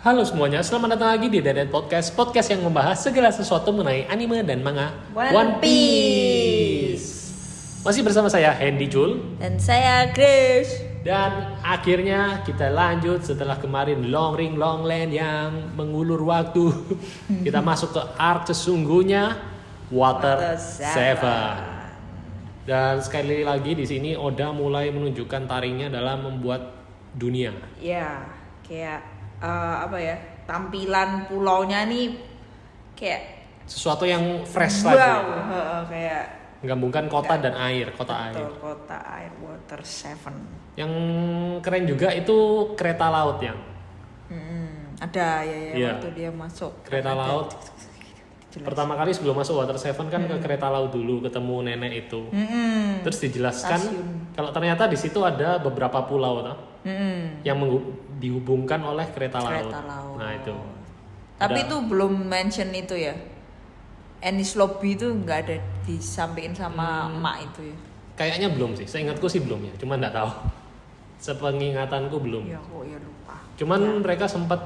Halo semuanya, selamat datang lagi di Dadet Podcast. Podcast yang membahas segala sesuatu mengenai anime dan manga One Piece. Masih bersama saya Hendy Jul. Dan saya Grace. Dan akhirnya kita lanjut setelah kemarin Long Ring Long Land yang mengulur waktu. Kita masuk ke arc sesungguhnya Water 7. Dan sekali lagi di sini Oda mulai menunjukkan taringnya dalam membuat dunia. Ya, kayak tampilan pulaunya nih kayak Sesuatu yang fresh wow, lagi. kayak Menggabungkan kota dan air, kota air. betul, kota air Water 7. Yang keren juga itu kereta laut yang. Ada ya Iya. waktu dia masuk Kereta ada. laut. Pertama kali sebelum masuk Water 7 kan ke kereta laut dulu ketemu nenek itu. Terus dijelaskan kalau ternyata di situ ada beberapa pulau yang dihubungkan oleh kereta laut. Nah itu. Tapi itu belum mention itu ya. Enies Lobby itu nggak ada disampaikan sama emak itu ya. Kayaknya belum sih. Seingatku sih belum ya. Cuman nggak tahu. Sepengingatanku belum. Ya kok ya lupa. Cuman mereka sempat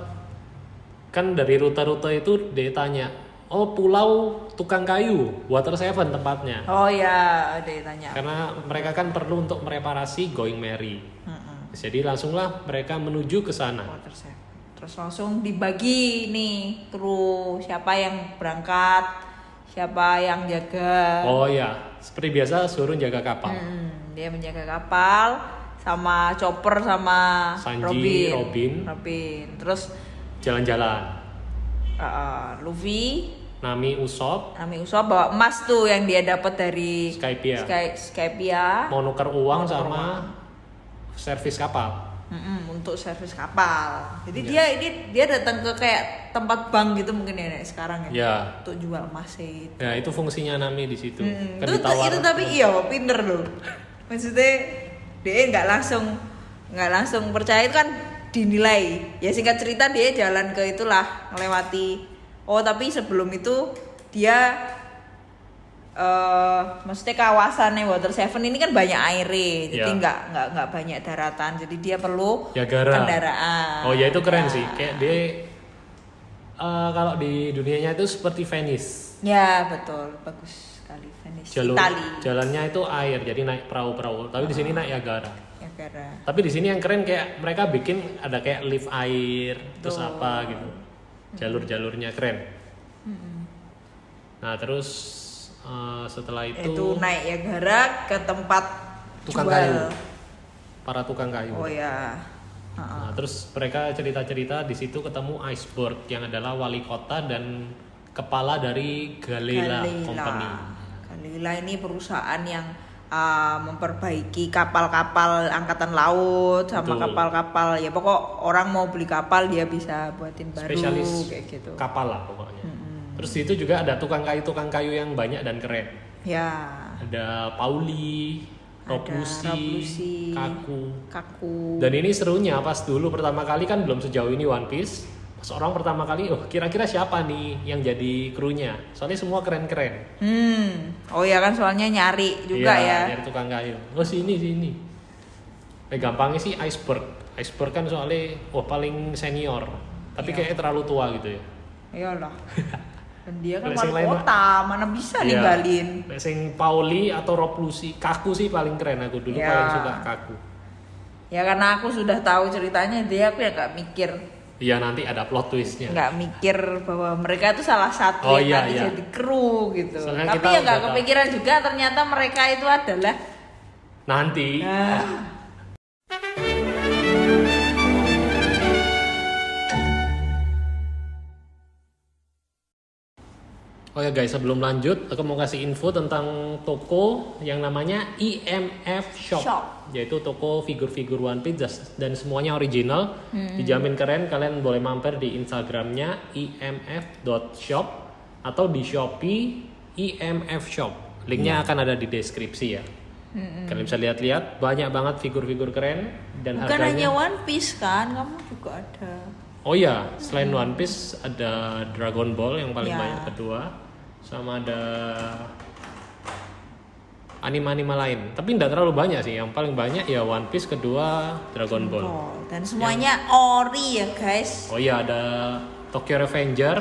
kan dari rute-rute itu dia tanya, oh pulau tukang kayu, Water 7 tempatnya. Oh ya, ada yang tanya. Karena mereka kan perlu untuk mereparasi Going Merry. Jadi langsunglah mereka menuju ke sana. Water 7. Terus langsung dibagi nih kru, siapa yang berangkat, siapa yang jaga. Oh ya, seperti biasa suruh jaga kapal. Dia menjaga kapal sama Chopper sama Sanji, Robin. Terus Jalan-jalan. Luffy, Nami Usopp bawa emas tuh yang dia dapat dari Skypiea. Skypiea. Mau nuker uang Nuker sama servis kapal. Untuk servis kapal. Jadi Ya. dia datang ke kayak tempat bank gitu mungkin ya Nek, sekarang ya. Ya. Untuk jual emas itu. Ya itu fungsinya Nami di situ. Kan Itu tapi iya pinter loh. Maksudnya dia nggak langsung percaya itu kan dinilai. Ya singkat cerita dia jalan ke itulah melewati. Oh tapi sebelum itu dia maksudnya kawasannya Water 7 ini kan banyak airnya, jadi nggak banyak daratan, jadi dia perlu kendaraan. Oh ya itu keren sih, kayak dia kalau di dunianya itu seperti Venice. Ya betul, bagus sekali Venice. Itali. Jalannya itu air, jadi naik perahu-perahu. Tapi di sini naik Yagara. Tapi di sini yang keren kayak mereka bikin ada kayak lift air, terus apa gitu, jalur-jalurnya keren. Nah terus setelah itu naik Yagara ke tempat tukang jual kayu, para tukang kayu. Oh ya. Nah, terus mereka cerita-cerita di situ ketemu Iceberg yang adalah wali kota dan kepala dari Galila Company. Galila ini perusahaan yang memperbaiki kapal-kapal angkatan laut sama kapal-kapal ya pokok orang mau beli kapal dia bisa buatin baru spesialis kayak gitu. Kapal lah pokoknya. Terus di itu juga ada tukang kayu yang banyak dan keren. Ya. Ada Pauli, Roblusi, Kaku. Dan ini serunya pas dulu pertama kali kan belum sejauh ini One Piece. Pas orang pertama kali, kira-kira siapa nih yang jadi krunya? Soalnya semua keren-keren. Oh ya kan soalnya nyari juga ya. Nyari tukang kayu. Oh sini. Gampangnya sih Iceberg. Iceberg kan soalnya paling senior. Tapi kayaknya terlalu tua gitu ya. Iyalah. Dan dia kan wali kota, mana bisa ninggalin. Sing Pauli atau Roblusi, Kaku sih paling keren aku dulu paling suka Kaku. Ya karena aku sudah tahu ceritanya dia aku ya gak mikir. Iya nanti ada plot twistnya. Nggak mikir bahwa mereka itu salah satu yang nanti jadi kru gitu. Soalnya tapi ya nggak kepikiran juga ternyata mereka itu adalah nanti. Oh ya guys, sebelum lanjut, aku mau kasih info tentang toko yang namanya IMF Shop. Yaitu toko figur-figur One Piece dan semuanya original. Dijamin keren, kalian boleh mampir di Instagramnya imf.shop atau di Shopee IMF Shop. Linknya akan ada di deskripsi ya. Kalian bisa lihat-lihat, banyak banget figur-figur keren dan bukan harganya. hanya One Piece kan, kamu juga ada. Oh iya, selain One Piece ada Dragon Ball yang paling banyak kedua, sama ada anime-anime lain. Tapi nggak terlalu banyak sih. Yang paling banyak ya One Piece, kedua Dragon Ball. Dan semuanya ori ya guys. Oh iya, ada Tokyo Revenger,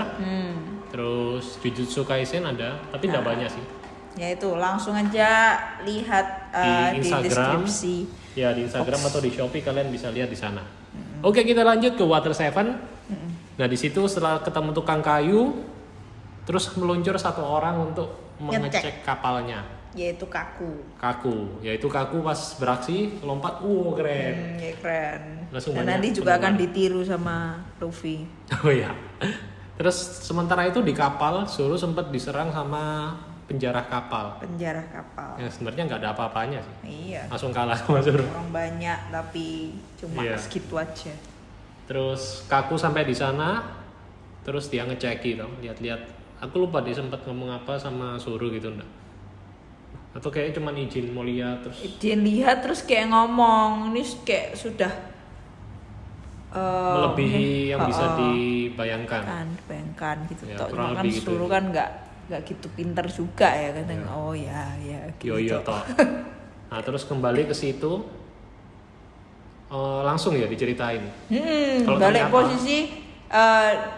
terus Jujutsu Kaisen ada, tapi nggak banyak sih. Ya itu langsung aja lihat Di Instagram, deskripsi. ya di Instagram atau di Shopee kalian bisa lihat di sana. Oke, kita lanjut ke Water Seven. Nah di situ setelah ketemu tukang kayu, terus meluncur satu orang untuk mengecek kapalnya. Yaitu Yaitu Kaku pas beraksi lompat, keren. Ya keren. Langsung Dan banyak nanti juga akan pendengar. ditiru sama Luffy. Oh iya. Terus sementara itu di kapal, Zoro sempat diserang sama penjara kapal. Yang sebenarnya nggak ada apa-apanya sih. Iya. Langsung kalah sama Zoro. Orang banyak tapi cuma Iya. segitu aja. Terus Kaku sampai di sana, terus dia ngecek gitu, lihat-lihat. Aku lupa dia sempat ngomong apa sama Zoro gitu enggak? Atau kayaknya cuma izin mau lihat terus. Dia lihat terus kayak ngomong, ini kayak sudah melebihi yang bisa dibayangkan. Bayangkan gitu. Ya, Toh, kurang cuma kan lebih gitu. Zoro kan nggak gitu pinter juga ya kadang. Ya. Oh ya gitu. Yo toh. Nah terus kembali ke situ, langsung ya diceritain. Kalau Balik ternyata- posisi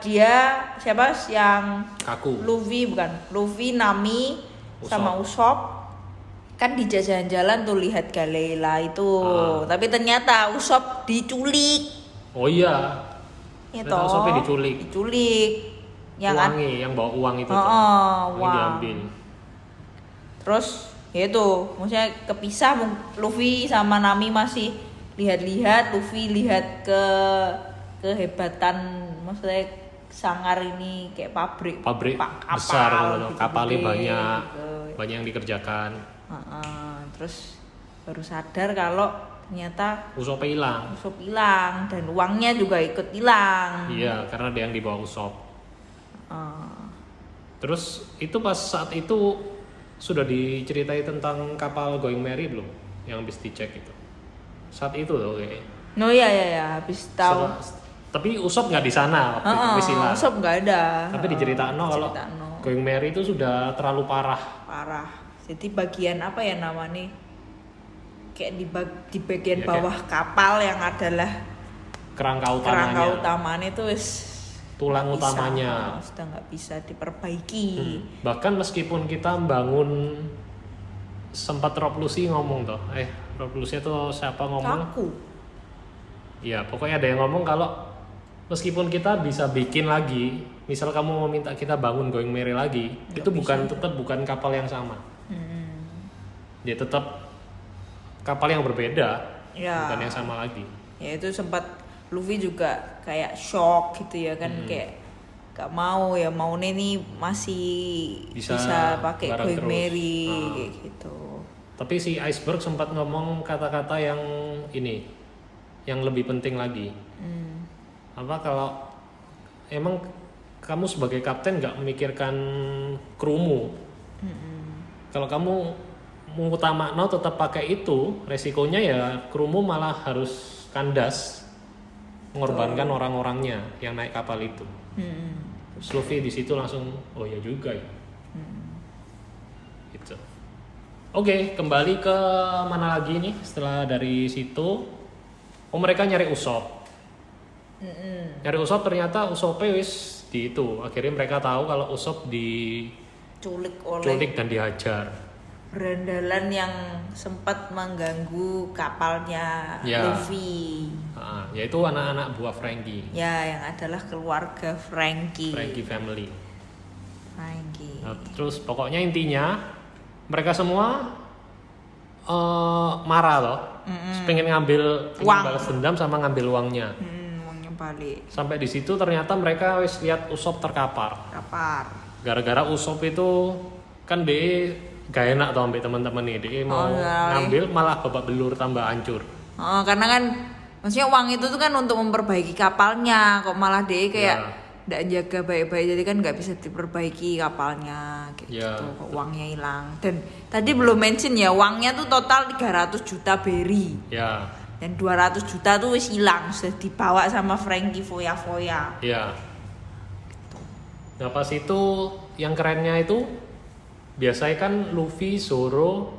dia siapa yang Kaku. Luffy, Nami, sama Usopp kan di jalan-jalan tuh lihat Galela itu, tapi ternyata Usopp diculik. Oh iya. Ya Ternyata toh. Usoppnya diculik. Yang Yang bawa uang itu. uang. Diambil. Terus ya itu, maksudnya kepisah Luffy sama Nami masih lihat-lihat, Luffy lihat ke kehebatan, maksudnya sangar ini kayak pabrik kapal, besar gitu, kapalnya gede, banyak gitu. banyak yang dikerjakan. Terus baru sadar kalau ternyata Usopp hilang. Usopp hilang dan uangnya juga ikut hilang. Iya, karena dia yang dibawa Usopp. Ah. Terus itu pas saat itu sudah diceritai tentang kapal Going Merry belum? Yang habis dicek itu. Saat itu loh kayaknya. Oh iya habis tahu. Tapi Usopp nggak di sana waktu itu, wis hilang. Usopp nggak ada. Tapi diceritain kalau Going Merry itu sudah terlalu parah. Jadi bagian apa ya namanya? Kayak di bagian Ya, bawah kapal yang adalah kerangka utamanya itu wis tulang utamanya. sudah nggak bisa diperbaiki. Bahkan meskipun kita bangun, sempat Rob Lucy ngomong toh, Rob Lucy itu siapa ngomong? Kaku. Ya pokoknya ada yang ngomong kalau meskipun kita bisa bikin lagi, misal kamu mau minta kita bangun Going Merry lagi, itu tetap bukan kapal yang sama. Dia tetap kapal yang berbeda, Ya. bukan yang sama lagi. Ya itu sempat Luffy juga kayak shock gitu ya kan, kayak gak mau nih masih bisa pakai bareng Going terus. Merry kayak gitu. Tapi si Iceberg sempat ngomong kata-kata yang ini, yang lebih penting lagi. Apa kalau emang kamu sebagai kapten nggak memikirkan krumu? Kalau kamu mengutamakan tetap pakai itu, resikonya ya krumu malah harus kandas, mengorbankan orang-orangnya yang naik kapal itu. Terus Luffy di situ langsung, oh ya juga ya. Gitu. Oke, kembali ke mana lagi nih setelah dari situ? Oh mereka nyari Usopp. Nyari Usopp, ternyata Usopp wis di itu. Akhirnya mereka tahu kalau Usopp diculik dan dihajar. Berandalan yang sempat mengganggu kapalnya Luffy. Yaitu anak-anak buah Franky. Ya, yang adalah keluarga Franky. Franky family. Nah, terus pokoknya intinya mereka semua marah loh. Pengen ngambil balas dendam sama ngambil uangnya. Uangnya balik. Sampai di situ ternyata mereka wis lihat Usopp terkapar. Gara-gara Usopp itu kan dia gak enak tuh sampai teman-teman nih, dia mau ngambil malah babak belur tambah hancur. Karena kan maksudnya uang itu tuh kan untuk memperbaiki kapalnya, kok malah dia kayak nggak jaga baik-baik, jadi kan nggak bisa diperbaiki kapalnya kayak gitu, kok uangnya hilang. Dan tadi belum mention ya, uangnya tuh total 300 juta berry. Ya. Dan 200 juta tuh wis hilang, sudah dibawa sama Franky foya-foya. Ya. Nah pas itu yang kerennya itu biasanya kan Luffy, Zoro,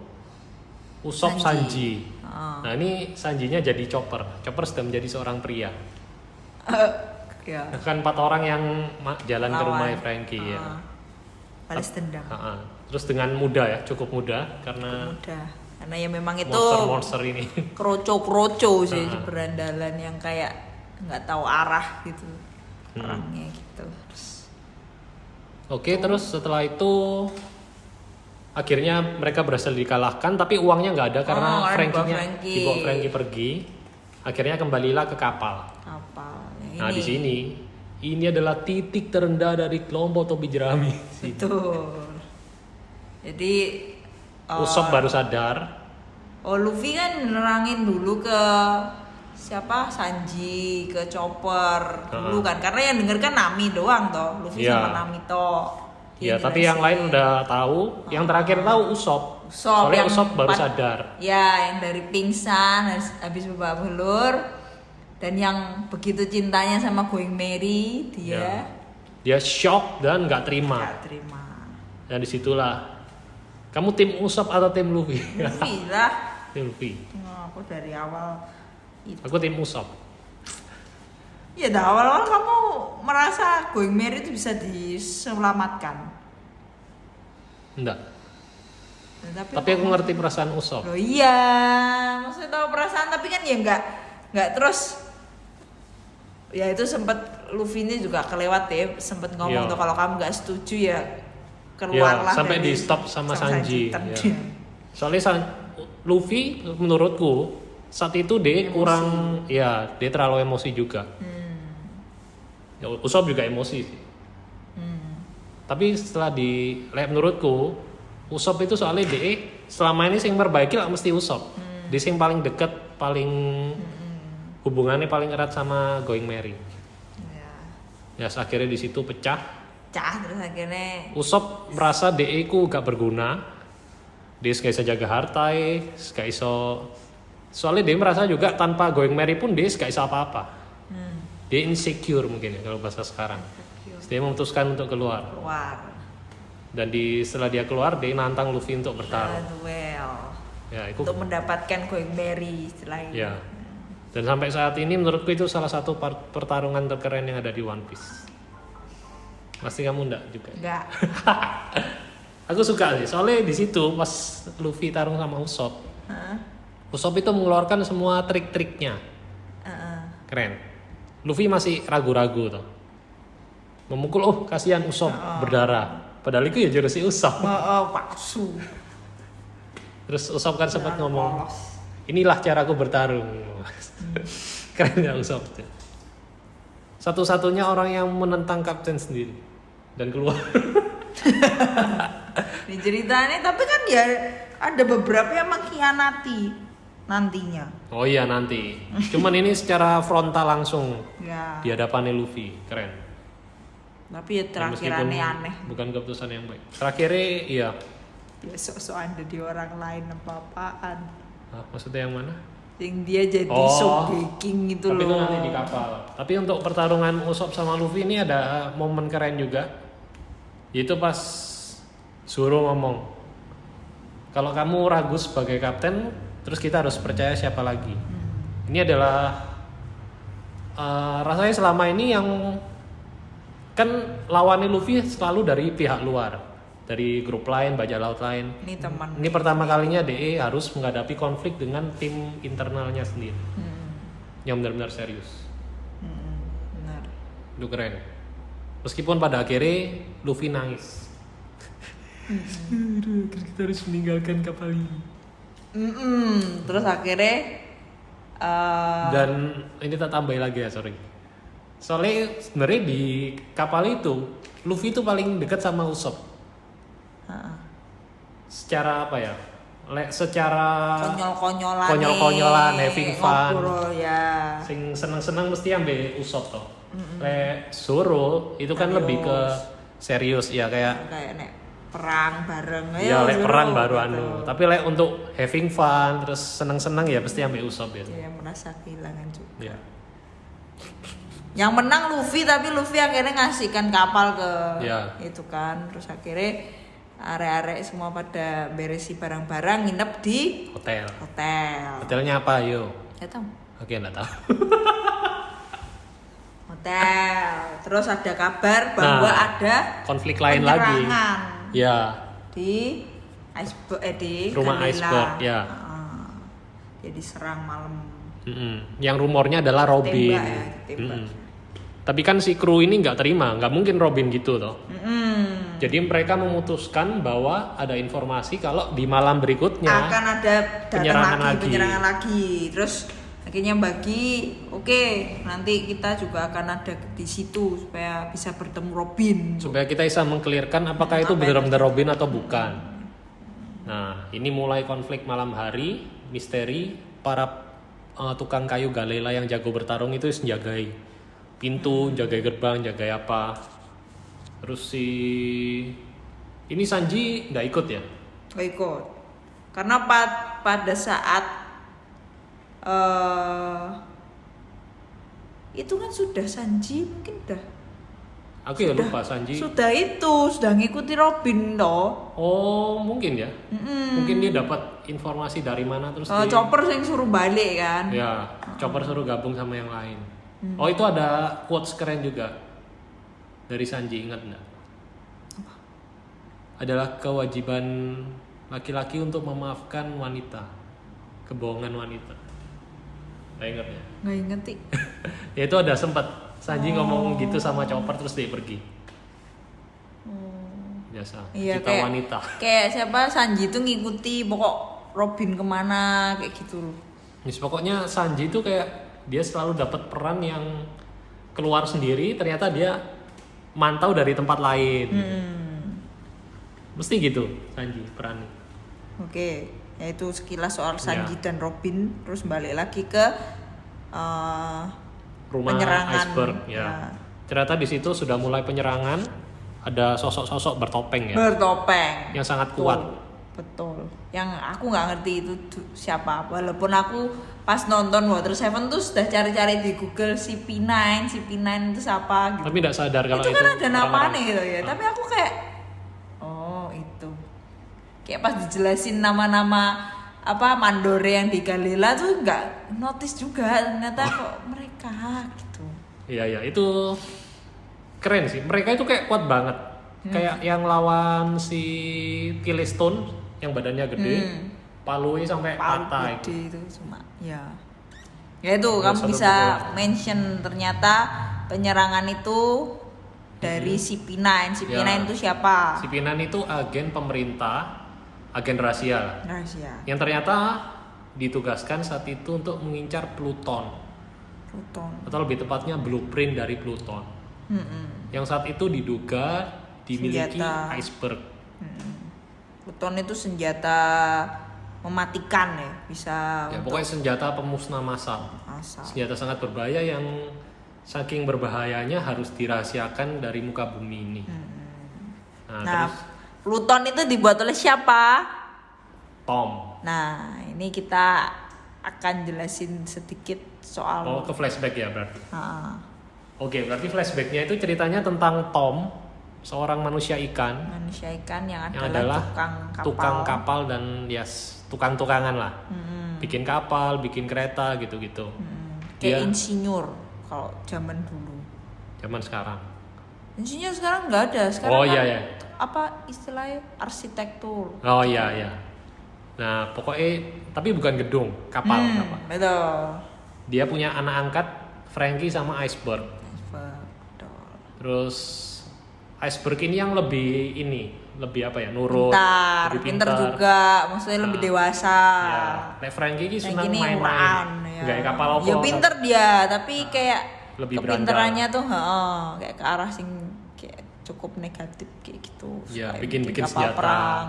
Usopp Sanji. Oh. Nah ini Sanjinya jadi Chopper. Chopper sudah menjadi seorang pria. Ya. Kan 4 orang yang jalan ke rumah Frankie ya. Balas dendam. Terus dengan mudah ya, cukup mudah karena Mudah. Karena ya memang itu monster ini. kroco sih berandalan yang kayak nggak tahu arah gitu. Orangnya gitu. Oke, terus setelah itu akhirnya mereka berhasil dikalahkan, tapi uangnya nggak ada karena dibawa Frankie pergi. Akhirnya kembalilah ke kapal. Nah di sini ini adalah titik terendah dari kelompok topi jerami. Betul. Jadi Usopp baru sadar. Luffy kan nerangin dulu ke siapa, Sanji, ke Chopper dulu kan, karena yang denger kan Nami doang toh, Luffy sama Nami toh. Iya, tapi yang lain udah tahu. Yang terakhir tahu Usopp. Soalnya Usopp baru sadar. Ya, yang dari pingsan habis babak belur dan yang begitu cintanya sama Going Merry dia shock dan nggak terima. Dan disitulah kamu tim Usopp atau tim Luffy? Luffy lah. Tim Luffy. Aku dari awal itu. Aku tim Usopp. Ya dah awal-awal kamu merasa Going Merry itu bisa diselamatkan. Enggak. Tapi aku ngerti perasaan Usopp. Loh iya, maksudnya tahu perasaan tapi kan ya enggak terus. Ya itu sempat Luffy ini juga kelewat ya, sempat ngomong tuh kalau kamu nggak setuju ya keluarlah. Sampai di stop sama Sanji. Ya. Soalnya Luffy menurutku saat itu dia kurang, dia terlalu emosi juga. Ya, Usopp juga emosi sih. Tapi setelah menurutku Usopp itu soalnya dia selama ini sing perbaiki lah mesti Usopp. Dia sing paling deket, paling hubungannya paling erat sama Going Merry. Ya akhirnya di situ pecah terus akhirnya Usopp merasa DE ku gak berguna. Dia gak bisa jaga harta, gak iso. Soalnya dia merasa juga tanpa Going Merry pun dia gak iso apa-apa. Dia insecure mungkin ya kalau bahasa sekarang. Dia memutuskan untuk keluar. Dan setelah dia keluar, dia nantang Luffy untuk bertarung. Ya, untuk mendapatkan Going Merry istilahnya. Ya. Dan sampai saat ini menurutku itu salah satu pertarungan terkeren yang ada di One Piece. Pasti kamu enggak juga? Enggak. Aku suka sih, soalnya di situ pas Luffy tarung sama Usopp. Usopp itu mengeluarkan semua trik-triknya. Keren. Luffy masih ragu-ragu tuh. Memukul, kasihan Usopp berdarah. Padahal itu ya jurus si Usopp. Palsu. Terus Usopp kan sempat ngomong, inilah caraku bertarung. Keren ya Usopp. Satu-satunya orang yang menentang kapten sendiri dan keluar. Di ceritanya, tapi kan ya ada beberapa yang mengkhianati nantinya. Oh iya nanti. Cuman ini secara frontal langsung di hadapan Luffy, keren. Tapi ya terakhirannya aneh. Bukan keputusan yang baik. Terakhirnya iya. Ya sok-sok ada di orang lain apa-apaan. Maksudnya yang mana? Yang dia jadi Sogeking gitu tapi loh. Tapi itu nanti di kapal. Tapi untuk pertarungan Usopp sama Luffy ini ada momen keren juga. Yaitu pas Zoro ngomong, kalau kamu ragu sebagai kapten, terus kita harus percaya siapa lagi. Ini adalah rasanya selama ini yang kan lawannya Luffy selalu dari pihak luar, dari grup lain, bajak laut lain. Ini pertama kalinya DE harus menghadapi konflik dengan tim internalnya sendiri, yang benar-benar serius. Benar. Itu keren. Meskipun pada akhirnya Luffy nangis. Kita harus meninggalkan kapal ini. Terus akhirnya dan ini tak tambahin lagi ya, sorry. Soalnya sebenarnya di kapal itu Luffy itu paling dekat sama Usopp. Secara apa ya? Secara konyol-konyolan, having fun. Ya. Sing seneng-seneng mesti ambil Usopp toh. Zoro itu kan lebih ke serius ya kayak nek perang bareng ya lek perang baru gitu. Tapi lek untuk having fun terus seneng-seneng ya pasti ambil Usopp ya. Dia merasa kehilangan juga. Ya. Yang menang Luffy, tapi Luffy akhirnya ngasihkan kapal ke itu kan. Terus akhirnya arek-arek semua pada beresi barang-barang nginep di Hotel. hotel. Hotelnya apa, yo? Ya tahu. Oke, enggak tahu. Hotel. Terus ada kabar bahwa ada konflik lain lagi. penyerangan Ya, di di rumah Galila. Iceberg, ya. Dia diserang malam. Yang rumornya adalah Robin. Tembak ya, tembak. Tapi kan si kru ini nggak terima, nggak mungkin Robin gitu toh. Jadi mereka memutuskan bahwa ada informasi kalau di malam berikutnya akan ada penyerangan penyerangan lagi. Terus akhirnya bagi, oke, nanti kita juga akan ada di situ supaya bisa bertemu Robin. Supaya kita bisa mengklirkan apakah itu benar-benar Robin atau bukan. Nah, ini mulai konflik malam hari, misteri, para tukang kayu Galila yang jago bertarung itu jagai pintu, jagai gerbang, jagai apa. Terus ini Sanji nggak ikut ya? Nggak ikut. Karena pada saat itu kan sudah Sanji mungkin udah. Aku ya lupa Sanji. Sudah ngikuti Robin toh. Oh, mungkin ya. Mungkin dia dapat informasi dari mana terus dia... Chopper yang suruh balik kan. Ya, Chopper suruh gabung sama yang lain. Oh, itu ada quotes keren juga dari Sanji, ingat enggak? Apa? Adalah kewajiban laki-laki untuk memaafkan wanita. Kebohongan wanita. Nggak ingat ya? Nggak inget sih. Ya itu ada sempat Sanji ngomong gitu sama Chopper terus dia pergi. Biasa, Iya, kita wanita. Kayak siapa Sanji itu ngikuti pokok Robin kemana kayak gitu loh. Yes, pokoknya Sanji itu kayak dia selalu dapat peran yang keluar sendiri, ternyata dia mantau dari tempat lain. Mesti gitu Sanji perannya. Oke, yaitu sekilas soal Sanji dan Robin. Terus balik lagi ke rumah penyerangan. Iceberg ya. Ternyata di situ sudah mulai penyerangan, ada sosok-sosok bertopeng ya. Bertopeng. Yang sangat kuat. Betul. Yang aku nggak ngerti itu siapa. Walaupun aku pas nonton Water 7 tuh sudah cari-cari di Google CP9 itu siapa gitu. Tapi tidak sadar kalau itu kan ada namanya gitu ya. Nah. Tapi aku kayak oh itu. Kayak pas dijelasin nama-nama apa Mandore yang di Galila tuh nggak notice juga ternyata kok mereka gitu. Iya itu keren sih. Mereka itu kayak kuat banget. Kayak yang lawan si Stone yang badannya gede, palunya sampai patah itu cuma ya itu kamu bisa mention ternyata penyerangan itu dari CP9 itu siapa? CP9 itu agen pemerintah, agen rahasia. Yang ternyata ditugaskan saat itu untuk mengincar Pluton. Atau lebih tepatnya blueprint dari Pluton. Yang saat itu diduga dimiliki Iceberg. Pluton itu senjata mematikan ya, bisa ya pokoknya senjata pemusnah massal. Senjata sangat berbahaya yang saking berbahayanya harus dirahasiakan dari muka bumi ini. Nah, terus Pluton itu dibuat oleh siapa? Tom. Nah, ini kita akan jelasin sedikit soal ke flashback ya berarti. Oke, berarti flashbacknya itu ceritanya tentang Tom, seorang manusia ikan yang adalah tukang kapal dan tukang-tukangan lah. Bikin kapal, bikin kereta gitu-gitu. Kayak insinyur kalau zaman dulu. Zaman sekarang. Insinyur sekarang nggak ada. Sekarang iya. Apa istilahnya arsitektur. Oh iya. Nah pokoknya tapi bukan gedung, kapal. Betul. Dia punya anak angkat Frankie sama Iceberg. Terus Iceberg ini yang lebih apa ya, nurut, pintar juga, maksudnya lebih dewasa. Ya, Frankie ini senang main-main, nggak kapal apa. Ya pintar dia, tapi kayak lebih kepintarannya tuh, kayak ke arah sing kayak cukup negatif kayak gitu. Ya, bikin kapal senjata. Perang,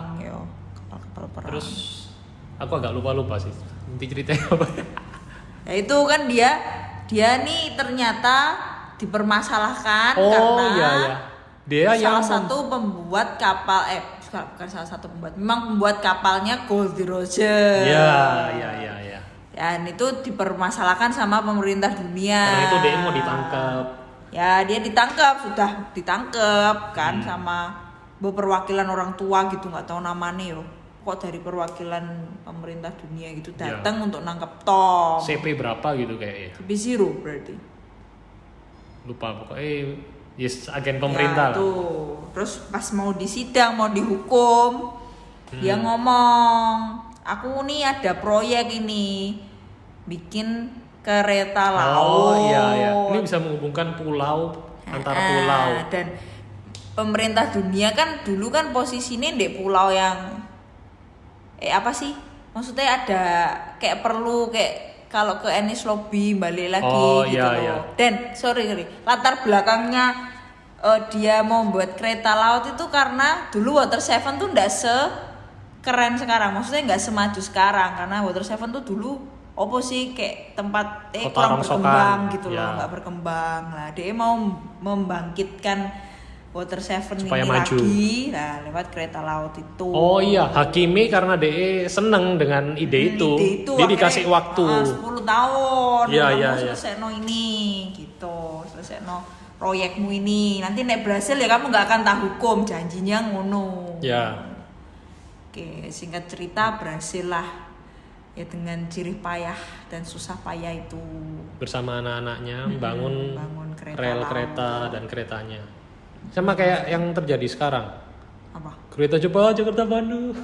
kapal perang. Terus aku agak lupa sih inti ceritanya apa. Ya itu kan dia nih ternyata dipermasalahkan karena dia salah satu pembuat kapal bukan salah satu pembuat, memang pembuat kapalnya Goldie Roger. Iya. Dan itu dipermasalahkan sama pemerintah dunia. Karena itu dia mau ditangkap. Ya dia sudah ditangkap kan sama perwakilan orang tua gitu, nggak tahu namanya yo. Kok dari perwakilan pemerintah dunia gitu datang untuk nangkep Tom. CP berapa gitu kayaknya. CP 0 berarti. Lupa pokoknya yes, agen pemerintah ya, tuh. Terus pas mau disidang, mau dihukum, dia ngomong, aku nih ada proyek ini bikin kereta laut. Oh iya. Ini bisa menghubungkan pulau antar pulau. Dan pemerintah dunia kan dulu kan posisinya di pulau yang apa sih? Maksudnya ada kayak perlu kayak kalau ke Enies Lobby balik lagi gitu loh. Iya. Dan sorry, latar belakangnya dia mau buat kereta laut itu karena dulu Water Seven tuh ndak sekeren sekarang. Maksudnya nggak semaju sekarang karena Water Seven tuh dulu opo sih kayak tempat kurang berkembang gitu loh, nggak berkembang. Nah, dia mau membangkitkan Water Seven supaya ini maju lagi, nah lewat kereta laut itu. Oh iya, Hakimi karena DE seneng dengan ide itu, dia dikasih waktu 10 tahun. Iya. Selesai ini, gitu. Selesai proyekmu ini. Nanti nek berhasil ya kamu nggak akan tak hukum, janjinya ngono. Ya. Oke, singkat cerita berhasil lah. Ya dengan jerih payah dan susah payah itu. Bersama anak-anaknya bangun rel laut. kereta dan keretanya. Sama kayak yang terjadi sekarang. Apa? Kereta cepat Jakarta Bandung.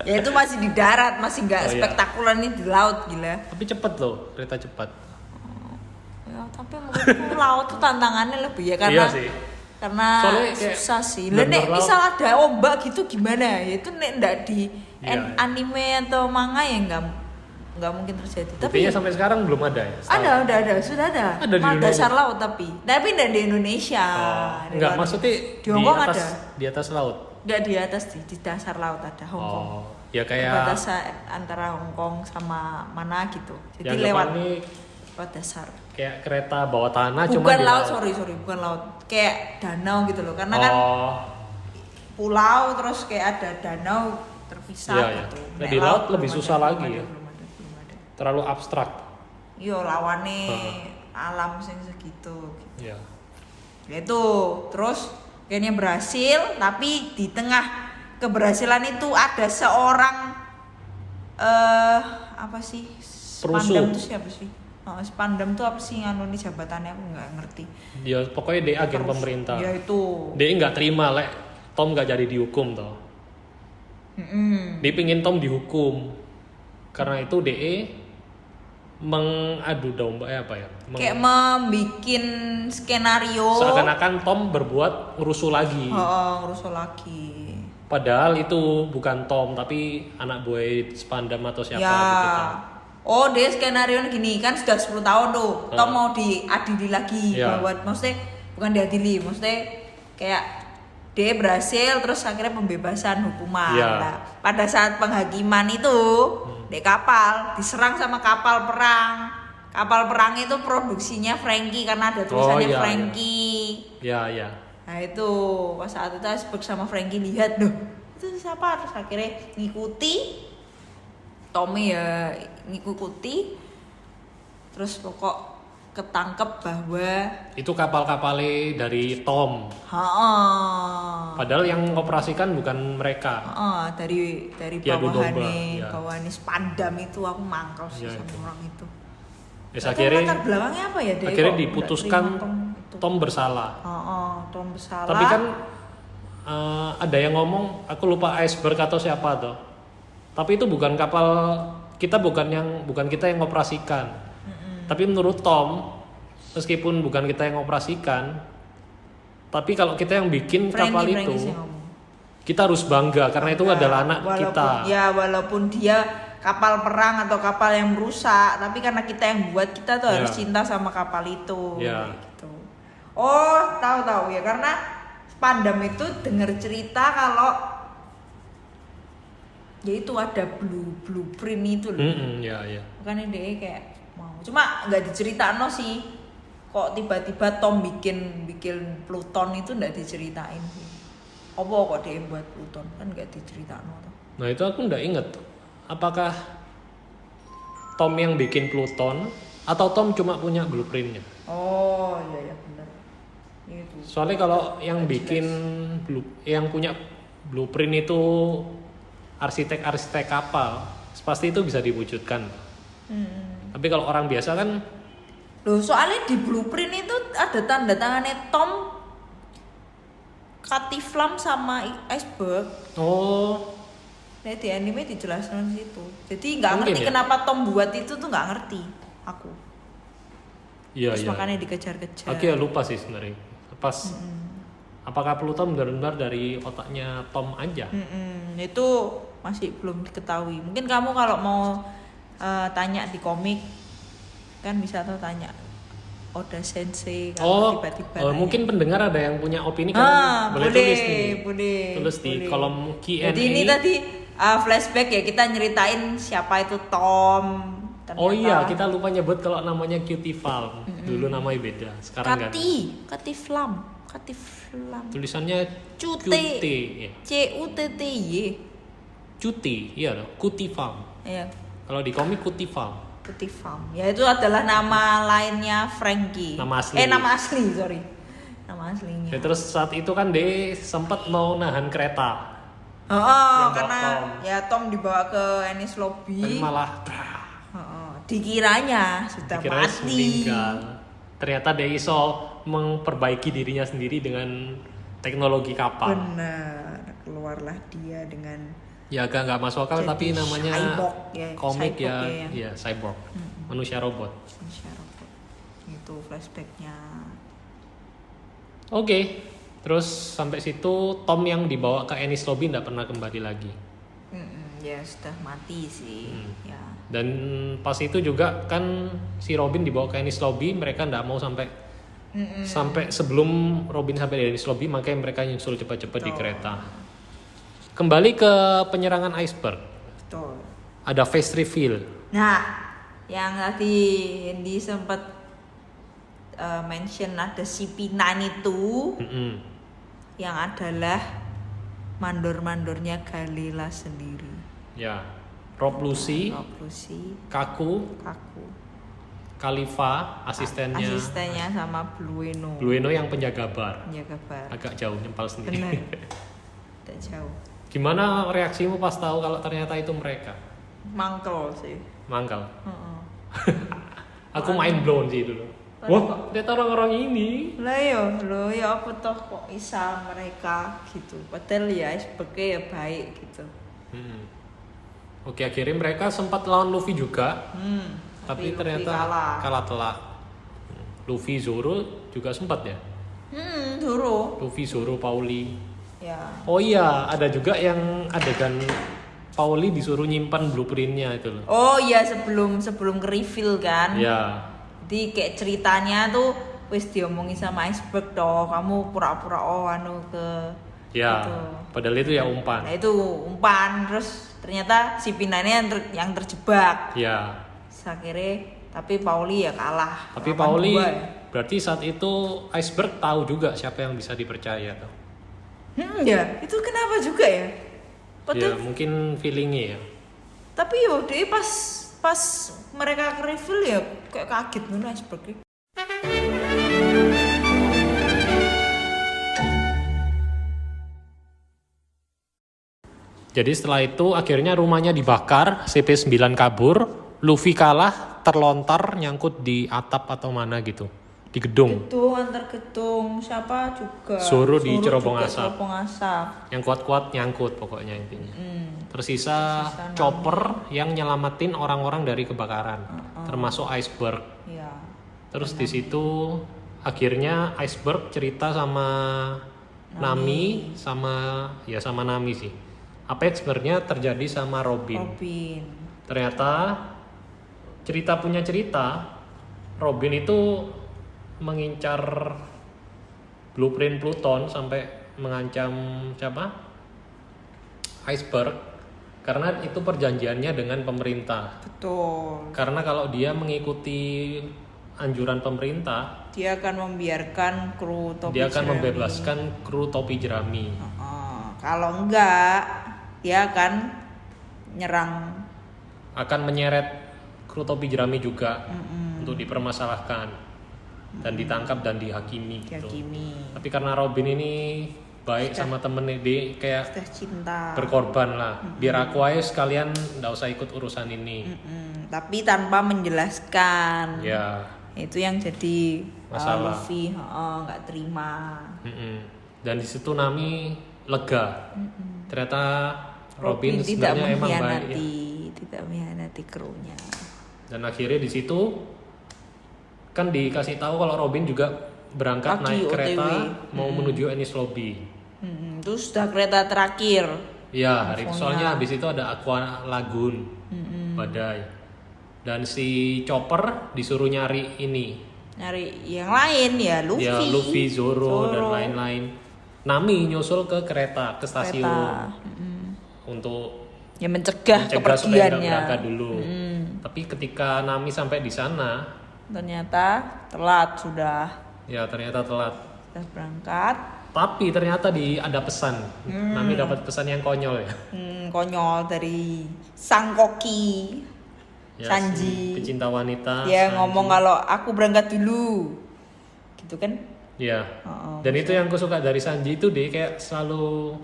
Ya itu masih di darat, masih nggak spektakuler nih di laut, gila. Tapi cepet loh, kereta cepat. Ya, tapi menurutku laut tuh tantangannya lebih ya karena iya sih. Karena susah sih. Lah nek misal ada ombak gitu gimana? Ya itu nek ndak di anime atau manga ya nggak mungkin terjadi. Tapi sampai sekarang belum ada ya? Ada, sudah ada. Ada di dasar laut tapi ndak di Indonesia. Enggak, maksudnya di Hongkong ada. Di atas laut. Enggak di atas di dasar laut ada Hongkong. Oh, ya kayak batas antara Hongkong sama mana gitu. Jadi lewat dasar. Kayak kereta bawah tanah bukan cuma laut, sorry, bukan laut. Kayak danau gitu loh. Karena kan pulau terus kayak ada danau terpisah gitu. Nah, di laut lebih susah lagi ya. Belum ada. Terlalu abstrak. Iya, lawane alam sing segitu gitu. Iya. Itu terus kayaknya berhasil, tapi di tengah keberhasilan itu ada seorang apa sih? Spandam itu siapa sih? Spandam itu apa sih nganu nih jabatannya, aku nggak ngerti. Ya pokoknya dia agen pemerintah. Ya itu. Dia nggak terima Tom nggak jadi dihukum toh. Dia pingin Tom dihukum. Karena itu DE mengadu domba apa ya? Kayak membikin skenario. Seakan-akan Tom berbuat ngerusuh lagi. Ngerusuh lagi. Padahal itu bukan Tom tapi anak buah Spandam atau siapa gitu kan. Oh, dia skenario gini kan sudah 10 tahun tuh. Tom mau diadili lagi buat maksudnya bukan diadili, maksudnya kayak dia berhasil terus akhirnya pembebasan hukuman. Nah, pada saat penghakiman itu di kapal diserang sama kapal perang. Kapal perang itu produksinya Frankie karena ada tulisannya Frankie. Iya. Nah itu pas saat itu Iceberg sama Frankie lihat loh itu siapa, terus akhirnya ngikuti Tommy ya ngikuti terus pokok ketangkep bahwa itu kapal-kapalnya dari Tom. Padahal yang mengoperasikan bukan mereka. Dari bawahannya Spandam itu aku mangkel sih sama orang itu. Akhirnya latar belakangnya apa ya? Akhirnya diputuskan Tom bersalah. Tom bersalah. Tapi kan ada yang ngomong, aku lupa Iceberg atau siapa tuh. Tapi itu bukan kapal kita, bukan kita yang operasikan. Tapi menurut Tom, meskipun bukan kita yang operasikan, tapi kalau kita yang bikin kapal itu, kita harus bangga karena itu adalah anak kita. Ya walaupun dia kapal perang atau kapal yang merusak, tapi karena kita yang buat, kita tuh harus cinta sama kapal itu. Gitu. Oh, tahu ya, karena Spandam itu dengar cerita kalau ya itu ada blueprint itu loh. Makanya dia kayak mau. Cuma nggak diceritain sih. Kok tiba-tiba Tom bikin Pluton itu nggak diceritain sih. Apa kok dia buat Pluton, kan nggak diceritain tuh. Nah itu aku nggak inget. Apakah Tom yang bikin Pluton atau Tom cuma punya blueprintnya? Oh iya benar. Itu. Soalnya kalau yang bikin yang punya blueprint itu arsitek kapal, pasti itu bisa diwujudkan. Tapi kalau orang biasa kan, loh soalnya di blueprint itu ada tanda tangannya Tom, Katiflam sama iceberg. oh Nah di anime dijelaskan di situ. Jadi nggak Mungkin ngerti ya. kenapa Tom buat itu tuh nggak ngerti aku. iya Terus iya. makanya dikejar-kejar. Oke, lupa sih sebenarnya. Pas apakah Pluto benar-benar dari otaknya Tom aja? Itu masih belum diketahui. Mungkin kamu kalau mau tanya di komik kan bisa tuh tanya Oda Sensei kalau tiba-tiba nanya. Mungkin pendengar ada yang punya opini kan boleh tulis nih. Boleh. Tulis di kolom Q&A. Jadi ini tadi flashback ya, kita nyeritain siapa itu Tom. Ternyata, Oh iya, kita lupa nyebut kalau namanya Cutie Farm. Dulu namanya beda, sekarang enggak. Katiflam. Tulisannya Cute. ya. CUTTY. Cutie, iya loh, Cutie Farm. Ya, Kalau di komik Cutie Farm. Katiflam. Ya itu adalah nama lainnya Frankie. Nama asli. Nama asli, sorry. Nama aslinya. Ya, terus saat itu kan dia sempat mau nahan kereta. Oh, Yang karena Tom. ya Tom dibawa ke Ennis Lobby. Tapi malah Dikiranya sudah dikira mati. meninggal. Ternyata dia iso memperbaiki dirinya sendiri dengan teknologi kapal. Benar, keluarlah dia dengan Ya agak nggak masuk akal Jadi tapi namanya cyborg ya, komik cyborg ya, ya cyborg, manusia robot. Manusia robot. Itu flashbacknya. Oke, terus sampai situ Tom yang dibawa ke Ennis Lobby nggak pernah kembali lagi. Ya sudah mati sih. Ya. Dan pas itu juga kan si Robin dibawa ke Ennis Lobby, mereka nggak mau sampai sebelum Robin sampai di Ennis Lobby, makanya mereka nyusul cepat-cepat di kereta. Kembali ke penyerangan iceberg. Betul. Ada face reveal. Nah, yang tadi Hendy sempat mention ada si Pinan itu yang adalah mandor-mandornya Galila sendiri. Ya, Rob Lucy, Kaku, Khalifa, asistennya sama Blueno. Blueno yang penjaga bar. Penjaga bar. Agak jauh nyempal sendiri. Benar. Tidak jauh. Gimana reaksimu pas tahu kalau ternyata itu mereka? Mangkel sih. Mangkal. Aku main blown sih dulu. Wah, ternyata orang-orang ini. Lah ya apa toh kok bisa mereka gitu. Padahal ya icebergnya ya baik gitu. Oke, akhirnya mereka sempat lawan Luffy juga. Tapi ternyata kalah telak. Luffy, Zoro juga sempat ya? Zoro. Luffy, Zoro, Pauli. Ya. Oh iya, ada juga yang adegan Pauli disuruh nyimpan blueprintnya itu loh. Oh iya sebelum ke reveal kan. Ya. Jadi kayak ceritanya tuh wis diomongin sama iceberg toh, kamu pura-pura ke Ya. gitu. Padahal itu ya umpan. Nah itu umpan, terus ternyata si Pinannya yang terjebak. Ya. Akhirnya tapi Pauli ya kalah. Tapi 8-2 Pauli ya. berarti saat itu iceberg tahu juga siapa yang bisa dipercaya tuh. Ya, itu kenapa juga ya? Ya mungkin feelingnya ya. Tapi yo dia pas mereka ke reveal ya kayak kaget ngono iceberg. Jadi setelah itu akhirnya rumahnya dibakar, CP9 kabur, Luffy kalah, terlontar nyangkut di atap atau mana gitu. Di gedung. Itu antar gedung siapa juga. Zoro di cerobong juga asap. Cerobong asap. Yang kuat-kuat nyangkut pokoknya intinya. Tersisa chopper yang nyelamatin orang-orang dari kebakaran, termasuk iceberg. Iya. Terus di situ akhirnya iceberg cerita sama Nami sama Nami sih. Apa yang sebenarnya terjadi sama Robin? Ternyata cerita Robin itu mengincar blueprint Pluton sampai mengancam siapa? Iceberg karena itu perjanjiannya dengan pemerintah. Betul. Karena kalau dia mengikuti anjuran pemerintah, dia akan membiarkan kru topi dia akan jerami. membebaskan kru topi jerami. Kalau enggak, dia akan akan menyeret kru topi jerami juga untuk dipermasalahkan. dan ditangkap dan dihakimi gitu. Dihakimi. Tapi karena Robin ini baik sama temennya, dia kayak Sudah cinta. berkorban lah. Biar aku aja sekalian nggak usah ikut urusan ini. Tapi tanpa menjelaskan. Ya. Itu yang jadi Masalah. Luffy nggak terima. Dan di situ Nami lega. Ternyata Robin tidak sebenarnya emang baik. mengkhianati, tidak mengkhianati krunya. Dan akhirnya di situ kan dikasih tahu kalau Robin juga berangkat Lagi naik OTW. kereta mau menuju Enies Lobby. Terus sudah kereta terakhir. Ya, hari soalnya habis itu ada Aqua Lagoon, badai. Dan si Chopper disuruh nyari ini. Nyari yang lain ya, Luffy. Ya, Luffy, Zoro dan lain-lain. Nami nyusul ke kereta, ke stasiun. Untuk Ya mencegah supaya nggak kepergiannya. berangkat dulu. Tapi ketika Nami sampai di sana, Ternyata telat sudah. ya ternyata telat. Sudah berangkat. Tapi ternyata ada pesan. Nami dapat pesan yang konyol ya. Konyol dari sang koki Ya, Sanji. si pecinta wanita. Dia Sanji. ngomong kalau aku berangkat dulu. Gitu kan? Ya. Dan itu yang aku suka dari Sanji itu, dia kayak selalu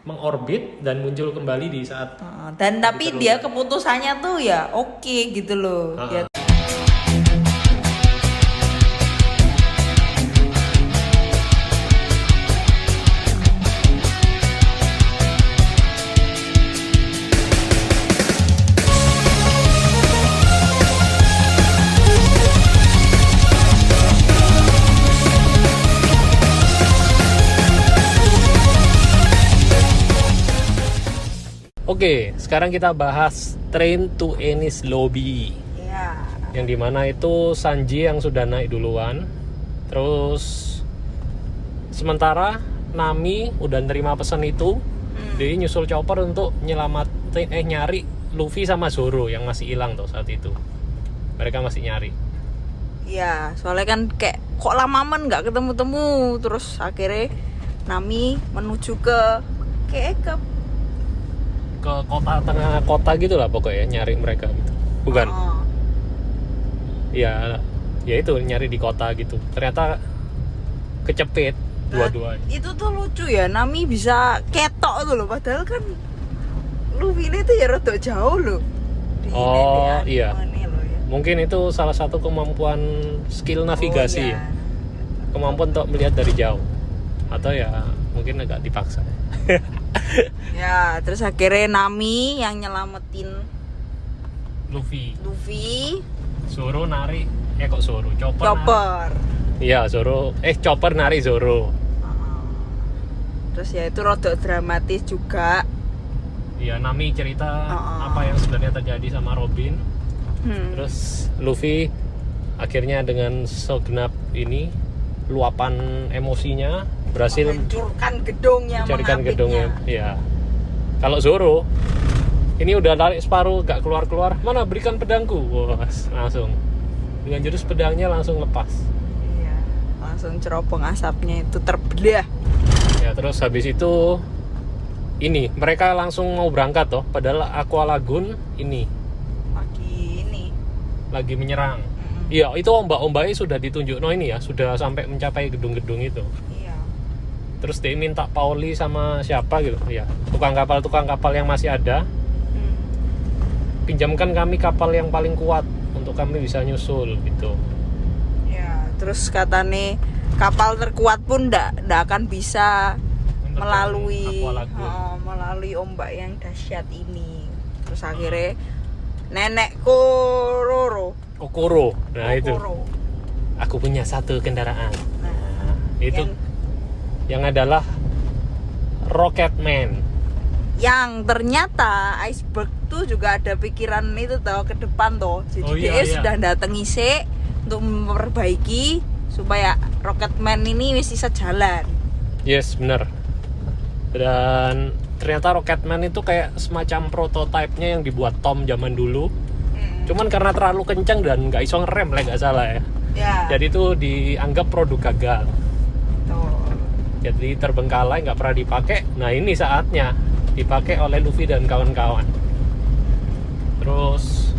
mengorbit dan muncul kembali di saat Dan tapi dia keputusannya tuh ya oke gitu loh. Dia Oke, sekarang kita bahas Train to Enies Lobby. ya. Yang dimana itu Sanji yang sudah naik duluan. Terus sementara Nami udah nerima pesan itu, dia nyusul Chopper untuk nyari Luffy sama Zoro yang masih hilang tuh saat itu. Mereka masih nyari. Iya, soalnya kan kayak kok lama men nggak ketemu-temu, terus akhirnya Nami menuju ke Kota, tengah kota gitu lah pokoknya, nyari mereka gitu. Bukan? Ya itu nyari di kota gitu. Ternyata kecepit dua-duanya. Itu tuh lucu ya, Nami bisa ketok tuh loh, padahal kan Luffy ini tuh ya rada jauh loh. Iya. Loh, ya. Mungkin itu salah satu kemampuan skill navigasi. Iya. Kemampuan untuk melihat dari jauh. Atau ya mungkin agak dipaksa. Ya, terus akhirnya Nami yang nyelamatin Luffy. Zoro nari, kok Zoro? Chopper. Iya, Chopper nari Zoro. Terus ya itu rada dramatis juga. Iya, Nami cerita apa yang sebenarnya terjadi sama Robin. Terus Luffy akhirnya dengan segenap ini luapan emosinya berhasil menghancurkan gedungnya, gedungnya. Iya. Kalau Zoro ini udah tarik separuh, gak keluar-keluar. Mana berikan pedangku? Wah, langsung dengan jurus pedangnya langsung lepas. Iya, langsung cerobong asapnya itu terbelah. Ya, terus habis itu ini mereka langsung mau berangkat toh, padahal Aqua Lagoon ini lagi menyerang. Iya, itu ombak-ombaknya sudah ditunjuk. Ini ya, sudah sampai mencapai gedung-gedung itu. Iya. Terus dia minta Pauli sama siapa gitu. Ya, tukang kapal yang masih ada. Pinjamkan kami kapal yang paling kuat untuk kami bisa nyusul gitu. Ya, terus katanya kapal terkuat pun ndak akan bisa melalui ombak yang dahsyat ini. Terus akhirnya nenek Kokoro. Nah, itu. Aku punya satu kendaraan. Nah, itu yang adalah Rocketman. Yang ternyata Iceberg tuh juga ada pikiran itu toh ke depan toh. Jadi dia sudah datangi untuk memperbaiki supaya Rocketman ini bisa jalan. Yes, benar. Dan ternyata Rocketman itu kayak semacam prototipenya yang dibuat Tom zaman dulu. Cuman karena terlalu kencang dan nggak iso ngerem lah, nggak salah ya. Jadi itu dianggap produk gagal. Jadi terbengkalai, nggak pernah dipakai. Nah, ini saatnya dipakai oleh Luffy dan kawan-kawan. Terus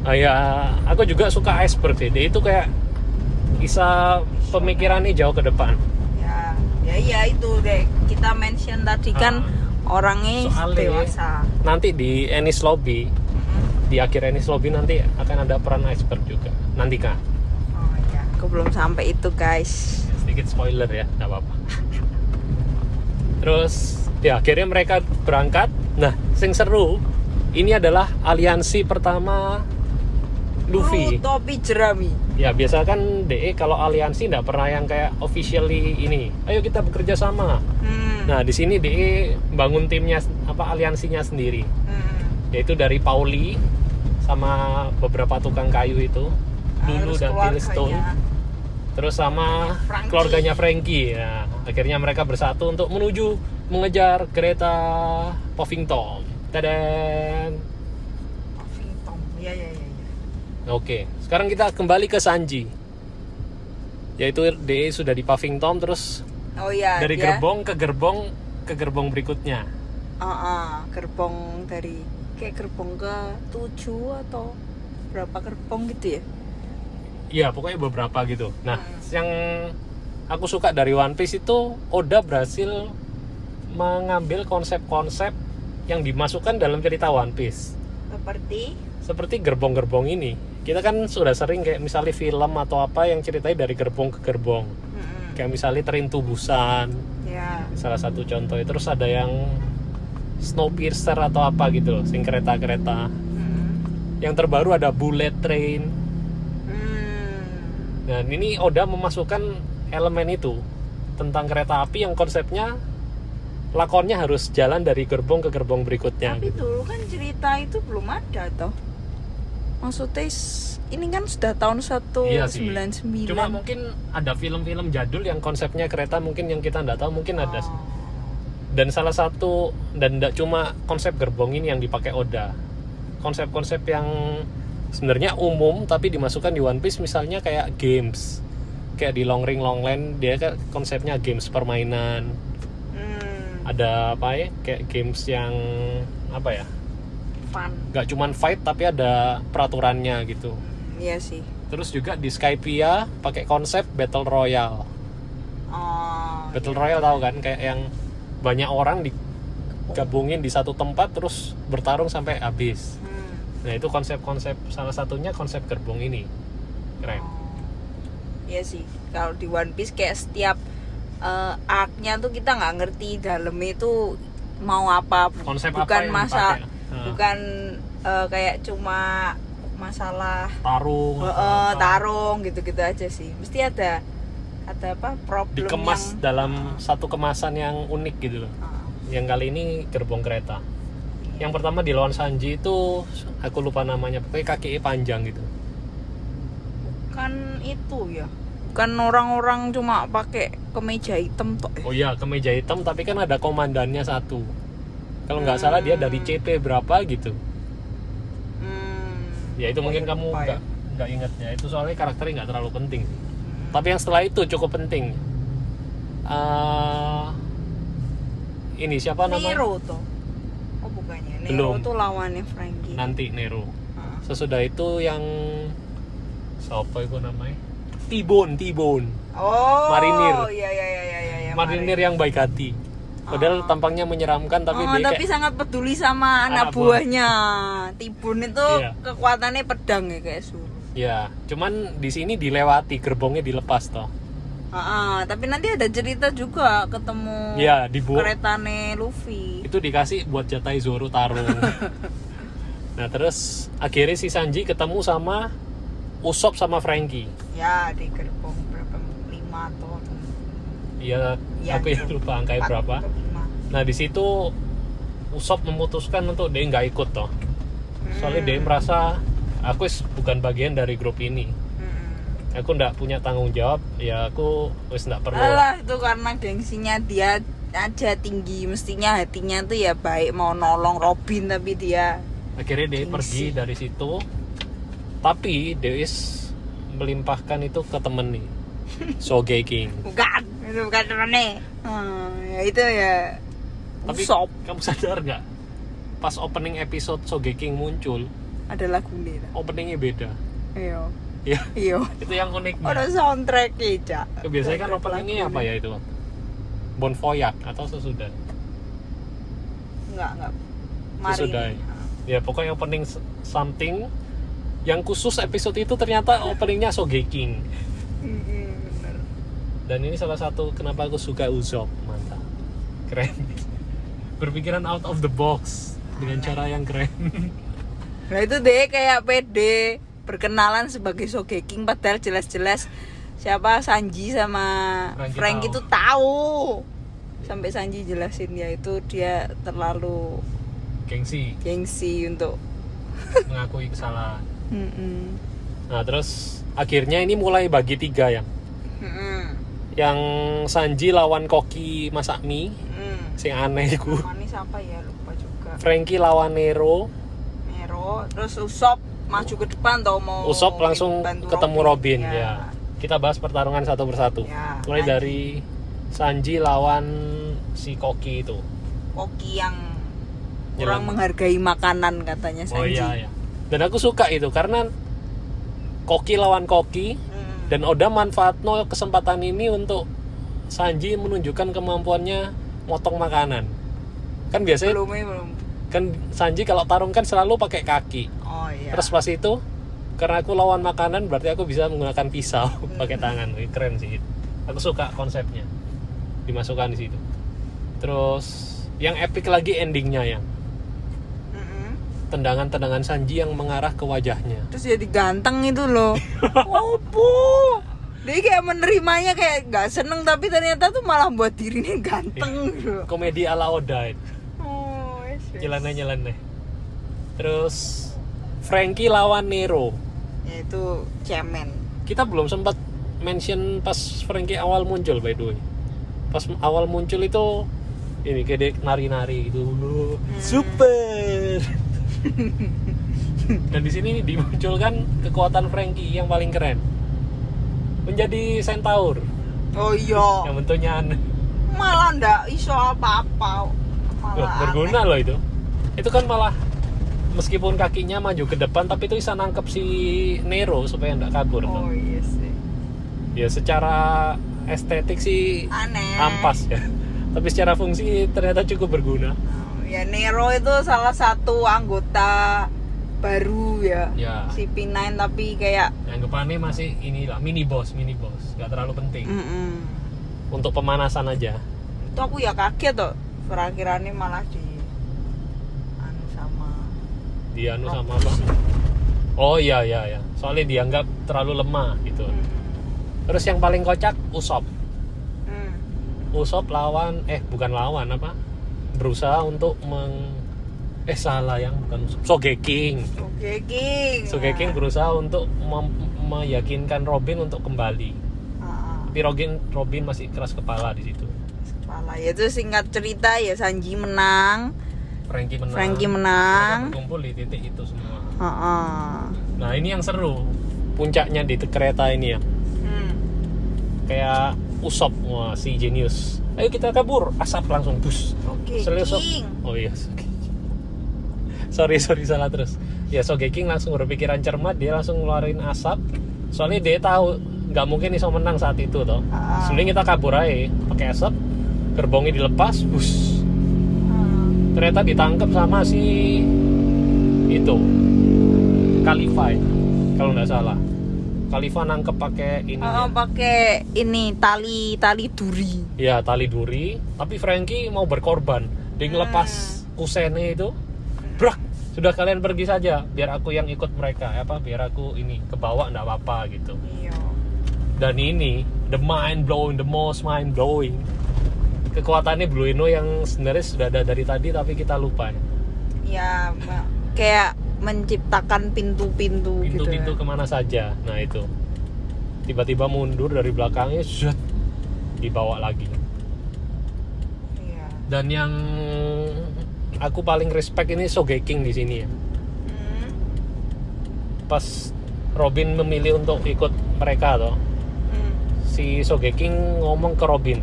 ya aku juga suka Iceberg sih. Dia itu kayak Isa pemikirannya jauh ke depan. Ya itu deh kita mention tadi kan orangnya soalnya dewasa. Nanti di Enies Lobby, di akhir Enies Lobby nanti akan ada peran iceberg juga. Nanti kan. Oh iya, aku belum sampai itu guys. Sedikit spoiler ya, nggak apa-apa. Terus ya akhirnya mereka berangkat. Nah, sing seru ini adalah aliansi pertama Luffy. Topi jerami. Ya biasa kan DE kalau aliansi nggak pernah yang kayak officially ini. Ayo kita bekerja sama. Nah di sini DE bangun timnya aliansinya sendiri. Yaitu dari Pauli sama beberapa tukang kayu itu, Lulu dan Tilstone. Terus sama Frankie. Keluarganya Frankie. Ya, akhirnya mereka bersatu untuk menuju mengejar kereta Puffington. Tadan. Puffington. Ya. Oke, sekarang kita kembali ke Sanji. Yaitu DE sudah di Puffington, terus dari gerbong ke gerbong berikutnya. Gerbong dari kayak gerbong ke 7 atau berapa gerbong gitu ya? Iya, pokoknya beberapa gitu. Nah, yang aku suka dari One Piece itu Oda berhasil mengambil konsep-konsep yang dimasukkan dalam cerita One Piece. Seperti gerbong-gerbong ini. Kita kan sudah sering kayak misalnya film atau apa yang ceritain dari gerbong ke gerbong. Kayak misalnya Train to Busan. Salah satu contoh. Terus ada yang Snowpiercer atau apa gitu loh, sing kereta-kereta. Yang terbaru ada Bullet Train. Nah, ini Oda memasukkan elemen itu tentang kereta api yang konsepnya lakonnya harus jalan dari gerbong ke gerbong berikutnya. Tapi dulu kan cerita itu belum ada toh. Maksudnya ini kan sudah tahun 1999. Cuma mungkin ada film-film jadul yang konsepnya kereta mungkin yang kita nggak tahu, mungkin ada. Dan salah satu, dan tidak cuma konsep gerbong ini yang dipakai Oda. Konsep-konsep yang sebenarnya umum tapi dimasukkan di One Piece, misalnya kayak games. Kayak di Long Ring Long Line dia kan konsepnya games permainan. Ada apa ya? Kayak games yang apa ya? Fun. Gak cuman fight tapi ada peraturannya gitu. Iya sih. Terus juga di Skypiea pakai konsep Battle Royale. Battle Royale tahu kan, kayak yang banyak orang digabungin di satu tempat terus bertarung sampai habis. Nah, itu konsep-konsep, salah satunya konsep gerbong ini. Keren. Iya sih. Kalau di One Piece kayak setiap arc-nya tuh kita nggak ngerti dalamnya itu mau apa. Konsep bukan apa yang bukan kayak cuma masalah tarung gitu-gitu aja sih. Mesti ada apa problem dikemas yang dalam satu kemasan yang unik gitu loh. Yang kali ini gerbong kereta. Yang pertama di lawan Sanji itu aku lupa namanya, pokoknya kakinya panjang gitu. Kan itu ya. Kan orang-orang cuma pakai kemeja hitam toh. Oh iya, kemeja hitam tapi kan ada komandannya satu. Kalau nggak salah dia dari CP berapa gitu. Ya itu mungkin kamu nggak ingat ya. Itu soalnya karakternya nggak terlalu penting. Tapi yang setelah itu cukup penting. Ini siapa namanya? Nero tuh. Oh bukannya. Nero Belum. tuh lawannya Frankie. Nanti Nero. Sesudah itu yang siapa itu namanya? T-Bone. Oh. Marinir. Iya. Marinir yang baik hati. Padahal tampangnya menyeramkan tapi dia tapi kayak sangat peduli sama anak buahnya. T-Bone itu kekuatannya pedang ya kayak suruh. Ya, cuman di sini dilewati, gerbongnya dilepas toh. Tapi nanti ada cerita juga ketemu keretane Luffy. Itu dikasih buat jatai Zoro tarung. Nah, terus akhirnya si Sanji ketemu sama Usopp sama Frankie. Ya, di gerbong berapa? 5 atau Iya, aku ya lupa angkanya berapa. Nah, di situ Usopp memutuskan untuk dia nggak ikut toh. Soalnya dia merasa aku bukan bagian dari grup ini. Aku nggak punya tanggung jawab, ya aku nggak perlu. Alah, itu karena gengsinya dia aja tinggi, mestinya hatinya tuh ya baik, mau nolong Robin tapi dia akhirnya dia pergi dari situ. Tapi Deis melimpahkan itu ke temen nih, Sogeking. Itu bukan temennya. Ya itu ya. Tapi Usopp. Kamu sadar nggak? Pas opening episode Sogeking muncul, ada lagu nih. openingnya beda. Iya. Iya. Iya. Itu yang uniknya. Ono soundtrack Cak. Biasanya kan openingnya apa ya itu? Bon Voyage atau sesudah? Enggak. Sesudah. Ya pokoknya opening something yang khusus episode itu ternyata openingnya Sogeking. Bener. Dan ini salah satu kenapa aku suka Usopp, mantap. Keren. Berpikiran out of the box dengan cara yang keren. Nah itu deh kayak pede berkenalan sebagai Sogeking padahal jelas-jelas siapa Sanji sama Frank itu tahu. Sampai Sanji jelasin ya itu dia terlalu gengsi untuk mengakui kesalahan. Nah terus akhirnya ini mulai bagi 3 ya. Yang Sanji lawan Koki masak mie, sing aneh iku. Manis apa ya lupa juga. Franky lawan Nero, terus Usopp maju ke depan tau mau. Usopp langsung ketemu Robin ya. Kita bahas pertarungan satu persatu. Ya, mulai dari Sanji lawan si Koki itu. Koki yang kurang menghargai makanan katanya Sanji. Oh iya. Dan aku suka itu karena Koki lawan Koki dan Oda manfaatno kesempatan ini untuk Sanji menunjukkan kemampuannya motong makanan. Kan biasanya belum. Kan Sanji kalau tarung kan selalu pakai kaki. Oh iya. Terus pas itu karena aku lawan makanan berarti aku bisa menggunakan pisau pakai tangan. Keren sih. Aku suka konsepnya. Dimasukkan di situ. Terus yang epic lagi endingnya ya. Tendangan-tendangan Sanji yang mengarah ke wajahnya. Terus jadi ganteng itu loh. Opo. Dia kayak menerimanya kayak gak seneng tapi ternyata tuh malah buat dirinya ganteng gitu. Komedi ala Oda itu. Oh, Nyeleneh. Terus Franky lawan Nero. Ya itu cemen. Kita belum sempat mention pas Franky awal muncul by the way. Pas awal muncul itu ini kayak dia nari-nari gitu dulu. Super. Dan di sini dimunculkan kekuatan Franky yang paling keren. Menjadi centaur. Oh iya. Yang bentuknya aneh. Malah ndak iso apa-apa. Malah berguna loh itu. Itu kan malah meskipun kakinya maju ke depan tapi itu bisa nangkep si Nero supaya ndak kabur. Oh iya sih. Ya secara estetik sih aneh. Ampas ya. Tapi secara fungsi ternyata cukup berguna. Ya Nero itu salah satu anggota baru ya. Si P9 tapi kayak anggapannya masih inilah mini boss, nggak terlalu penting. Untuk pemanasan aja. Itu aku ya kaget tuh. Perakhirannya malah di anu sama apa? Oh iya. Soalnya dianggap terlalu lemah gitu. Terus yang paling kocak Usopp. Usopp bukan lawan apa? Berusaha untuk salah yang bukan Sogeking berusaha untuk meyakinkan Robin untuk kembali. Tapi Robin masih keras kepala di situ. Ya itu singkat cerita ya Sanji menang. Franky menang. Berkumpul di titik itu semua. Nah ini yang seru. Puncaknya di kereta ini ya. Kayak Usopp si jenius. Ayo kita kabur, asap langsung bus. Oh iya. Sorry salah terus. Ya Sogeking langsung berpikiran cermat, dia langsung ngeluarin asap. Soalnya dia tahu nggak mungkin iso menang saat itu toh. Sebenarnya kita kabur aja, pakai asap, gerbongnya dilepas, bus. Ternyata ditangkap sama si itu Khalifah kalau nggak salah. Khalifah nangkep pakai ini. Pakai ini tali duri. Ya tali duri. Tapi Franky mau berkorban. Dia ngelepas kusennya itu. Brak. Sudah kalian pergi saja. Biar aku yang ikut mereka. Biar aku ini ke bawah nggak apa-apa gitu. Iya. Dan ini the most mind blowing. Kekuatannya Blue Eno yang sebenarnya sudah ada dari tadi tapi kita lupa. Ya kayak menciptakan pintu-pintu gitu ya. Kemana saja. Nah itu tiba-tiba mundur dari belakangnya, dibawa lagi. Iya. Dan yang aku paling respect ini Sogeking di sini ya. Pas Robin memilih untuk ikut mereka toh, si Sogeking ngomong ke Robin,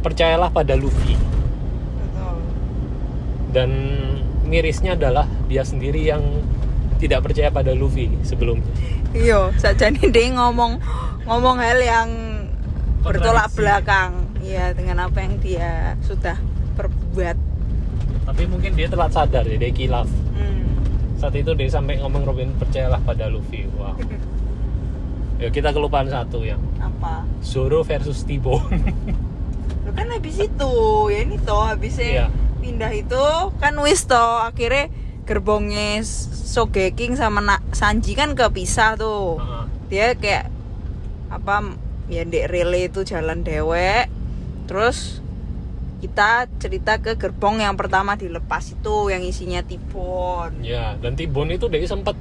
percayalah pada Luffy. Betul. Dan mirisnya adalah dia sendiri yang tidak percaya pada Luffy sebelumnya. Iya, sajane dia ngomong hal yang bertolak belakang. Iya, dengan apa yang dia sudah perbuat. Tapi mungkin dia telat sadar ya, dia kilaf. Saat itu dia sampai ngomong Robin percayalah pada Luffy. Wah. Ya kita kelupaan satu yang Apa? Zoro versus T-Bone. Lo kan habis itu, ya ini toh habisnya pindah itu kan wis toh akhirnya gerbongnya Sogeking sama Sanji kan kepisah tuh. Dia kayak apa ya dek relay itu jalan dewek. Terus kita cerita ke gerbong yang pertama dilepas itu yang isinya T-Bone. Ya, dan T-Bone itu dia sempat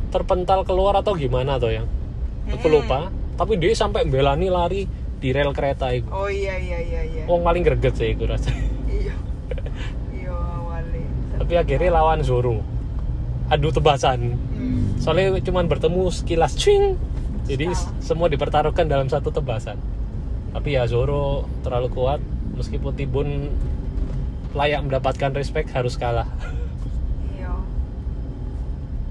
terpental keluar atau gimana tuh yang aku lupa. Tapi dia sampai belani lari di rel kereta itu. Oh iya. Wong paling greget sih aku rasa. Iya awalnya. Tapi akhirnya lawan Zoro. Adu tebasan. Soalnya cuman bertemu sekilas cing. Jadi semua dipertaruhkan dalam satu tebasan. Tapi ya Zoro terlalu kuat. Meskipun T-Bone layak mendapatkan respect, harus kalah. Iya.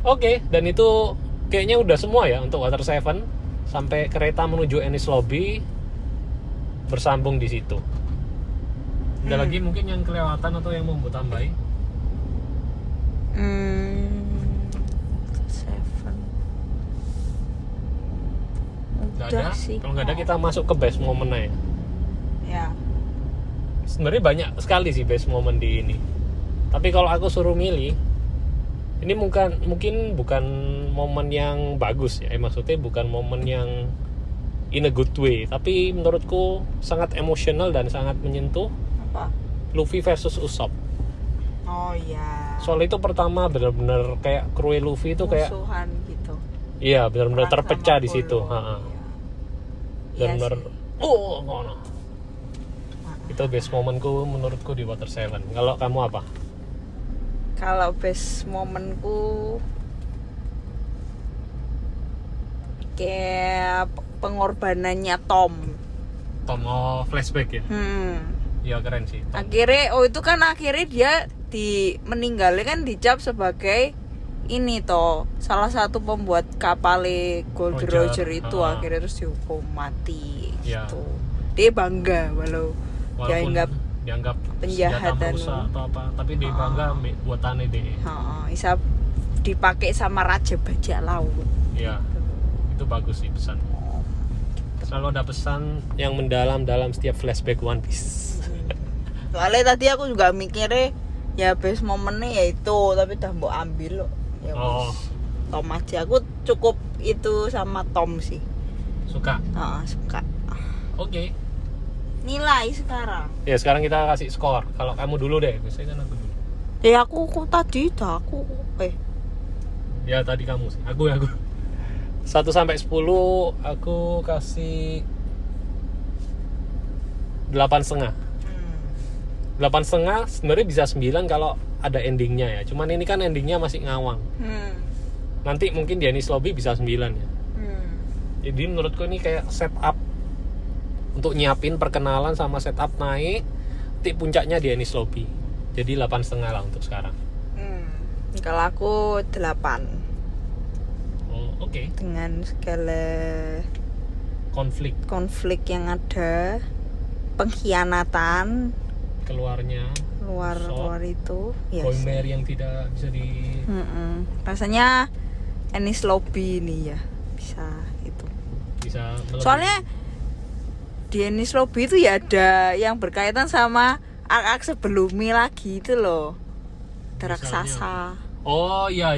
Oke, dan itu kayaknya udah semua ya untuk Water 7. Sampai kereta menuju Enies Lobby bersambung di situ. Ada lagi mungkin yang kelewatan atau yang mau tambahin? 7. Nggak ada. Kalau nggak ada kita masuk ke best moment-nya ya. Ya. Sebenarnya banyak sekali sih best moment di ini. Tapi kalau aku suruh milih, ini mungkin bukan momen yang bagus ya. Maksudnya bukan momen yang in a good way. Tapi menurutku sangat emosional dan sangat menyentuh. Apa? Luffy versus Usopp. Oh iya. Soal itu pertama benar-benar kayak kru Luffy itu kayak musuhan gitu. Iya, benar-benar terpecah di situ. Benar-benar ngono. Itu best momenku menurutku di Water 7. Kalau kamu apa? Kalau best momenku kayak pengorbanannya Tom. Flashback ya? Ya keren sih. Tom. Akhirnya dia meninggalnya kan dicap sebagai ini toh salah satu pembuat kapal Gold Roger itu akhirnya terus dihukum mati gitu. Dia bangga walaupun dianggap penjahat dan atau apa, tapi dia bangga buatannya dia. Bisa dipakai sama Raja Bajak Laut. Iya. Itu bagus sih pesan. Selalu ada pesan yang mendalam dalam setiap flashback One Piece. Soalnya tadi aku juga mikirnya ya best momennya ya itu, tapi udah mau ambil loh. Ya Tom aja, aku cukup itu sama Tom sih. Suka? Suka. Oke. Nilai sekarang. Ya sekarang kita kasih skor. Kalau kamu dulu deh, biasanya kan aku dulu. Ya aku tadi dah aku. Ya tadi kamu sih. Aku. 1 sampai 10 aku kasih 8,5. 8,5 sebenarnya bisa 9 kalau ada endingnya ya. Cuman ini kan endingnya masih ngawang. Nanti mungkin di Enies Lobby bisa 9 ya. Jadi menurutku ini kayak setup untuk nyiapin perkenalan sama setup naik. Nanti puncaknya di Enies Lobby. Jadi 8,5 lah untuk sekarang. Kalau aku 8. Oke. Dengan segala konflik yang ada, pengkhianatan, keluar itu, Koimer yang tidak bisa di. Rasanya Enies Lobby ini ya bisa itu. Bisa. Soalnya di Enies Lobby itu ya ada yang berkaitan sama arc sebelumnya lagi itu loh, raksasa. Oh iya.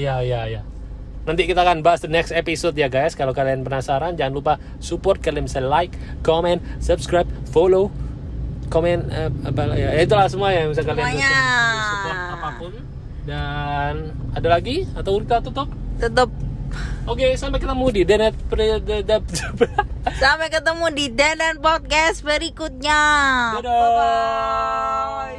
Nanti kita akan bahas the next episode ya guys. Kalau kalian penasaran, jangan lupa support. Kalian bisa like, comment, subscribe, follow, komen, itulah semua yang bisa kalian support apapun. Dan ada lagi atau kita tutup? Tutup. Oke, sampai ketemu di Sampai ketemu di Denet Podcast berikutnya. Dadah. Bye.